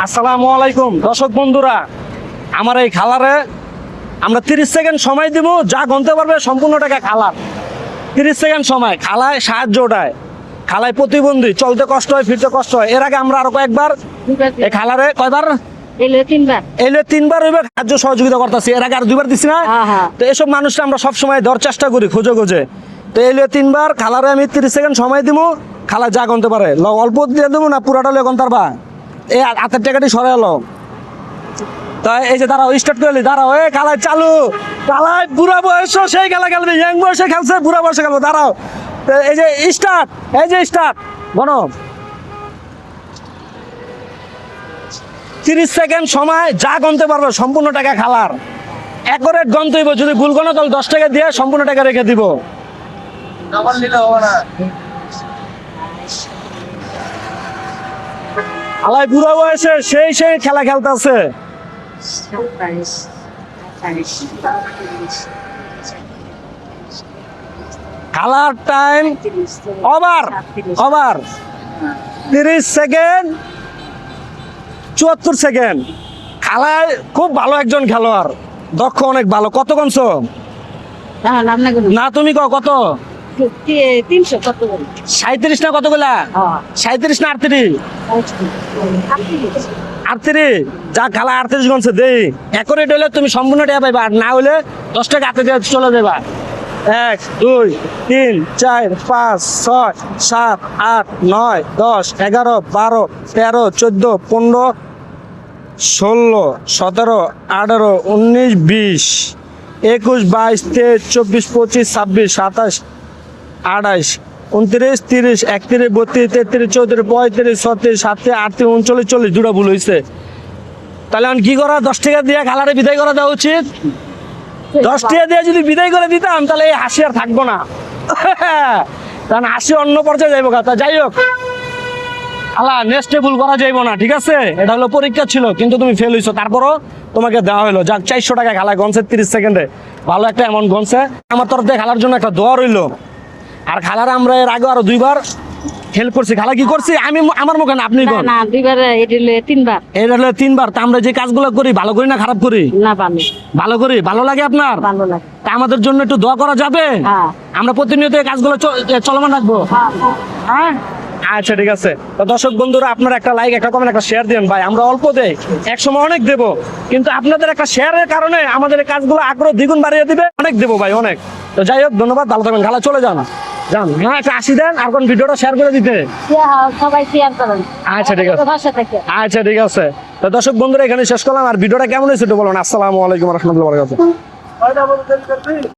আসসালামু আলাইকুম দর্শক বন্ধুরা, আমার এই খালারে আমরা 30 সেকেন্ড সময় দিব, যা গণতে পারবে সম্পূর্ণ টাকা খালার। 30 সেকেন্ড সময়, খালায় সাহায্য ওঠায়, খালায় প্রতিবন্ধী, চলতে কষ্ট হয়, ফিরতে কষ্ট হয়। এর আগে আমরা আরো কয়েকবার এই খালারে কয়বার এলে তিনবার হইবে সাহায্য সহযোগিতা করতেছি। এর আগে আর 2বার দিছি না। তো এসব মানুষটা আমরা সবসময় দেওয়ার চেষ্টা করি খুঁজে খুঁজে। তো এলে 3বার খালারে আমি 30 সেকেন্ড সময় দিব, খালা যা গণতে পারে। অল্প দিয়ে দেবো না পুরাটা লে গণ পারবা? এই হাতের টাকাটি সরে এলো। তাই এই যে দাঁড়াও, স্টার্ট করে দাঁড়াও। এই খেলায় চালু, খেলায় বুড়া বয়স সেই খেলা খেলবে, ইয়াং বয়সে খেলছে, বুড়া বয়সে খেলবে। দাঁড়াও, এই যে স্টার্ট, এই যে স্টার্ট বনো। 30 সেকেন্ড সময়, যা গণতে পারবে সম্পূর্ণ টাকা খালার। অ্যাকুরেট গণতে হইব, যদি ভুল গণো তাহলে 10 টাকা দিয়ে সম্পূর্ণ টাকা রেখে দিব। আলাই বুড়া বয়সে সেই খেলা খেলতেছে। খেলার টাইম ওভার 30 সেকেন্ড 74 সেকেন্ড। খেলায় খুব ভালো একজন খেলোয়াড়, দক্ষ, অনেক ভালো। কত কমছো না তুমি কত? 37 না কতগুলা? 37 না 38? যা খেলা 38 গনছে দেই। অ্যাকুরেট হইলে তুমি সম্পূর্ণ টাকা পাইবা, আর না হইলে 10 টাকা হাতে দিয়ে চলে যাবা। 1 2 3 4 5 6 7 8 9 10 11 12 13 14 15 16 17 18 19 20 21 22 23 24 25 26 27 28 29 30 31 32 33 34 35 36 37 38 39 40। দুটা ভুল হয়েছে। তাহলে এখন কি করা? 10 টাকা দিয়ে খালারে বিদায় করে দেওয়া উচিত। 10 টাকা দিয়ে যদি বিদায় করে দিতাম তাহলে এই হাসি আর থাকবো না, কারণ হাসি অন্য পর্যায়ে যাইব। কথা যাই হোক, আলা নেক্সটে ভুল করা যাইব না, ঠিক আছে? এটা হলো পরীক্ষা ছিল, কিন্তু তুমি ফেল হইছো, তারপরও তোমাকে দেওয়া হলো। যাক, 400 টাকা খালায় গনছে 30 সেকেন্ডে, ভালো একটা অ্যামাউন্ট গনছে। আমার তরফ থেকে খালার জন্য একটা দোয়া রইলো। আর খালার আমরা এর আগে আরো 2বার হেল্প করছি। খালা কি করছি আমি আমার মুখে না, আপনি কোন? না 2বার, তিনবার। এটা হলো 3বার। তা আমরা যে কাজগুলো করি ভালো করি না খারাপ করি? না, ভালো করি। ভালো লাগে আপনার? ভালো লাগে। তা আমাদের জন্য একটু দোয়া করা যাবে? আমরা প্রতিনিয়ত এই কাজগুলো চলমান রাখবো। হ্যাঁ, আচ্ছা ঠিক আছে। তো দর্শক বন্ধুরা, আপনারা একটা লাইক, একটা কমেন্ট, একটা শেয়ার দিন ভাই। আমরা অল্প দেই, একসময় অনেক দেব, কিন্তু আপনাদের একটা শেয়ারের কারণে আমাদের এই কাজগুলো আগ্রহ দ্বিগুণ বাড়িয়ে দিবে। অনেক দেবো ভাই, অনেক। তো যাই হোক, ধন্যবাদ, ভালো থাকবেন। খালা চলে যান। হ্যাঁ, একটা 80 দেন, আর কোন ভিডিওটা শেয়ার করে দিতে। সবাই শেয়ার করেন। আচ্ছা ঠিক আছে, আচ্ছা ঠিক আছে। তো দর্শক বন্ধুরা, এখানে শেষ করলাম। আর ভিডিওটা কেমন হয়েছে একটু বলুন। আসসালামু আলাইকুম ওয়া রাহমাতুল্লাহি ওয়া বারাকাতুহু।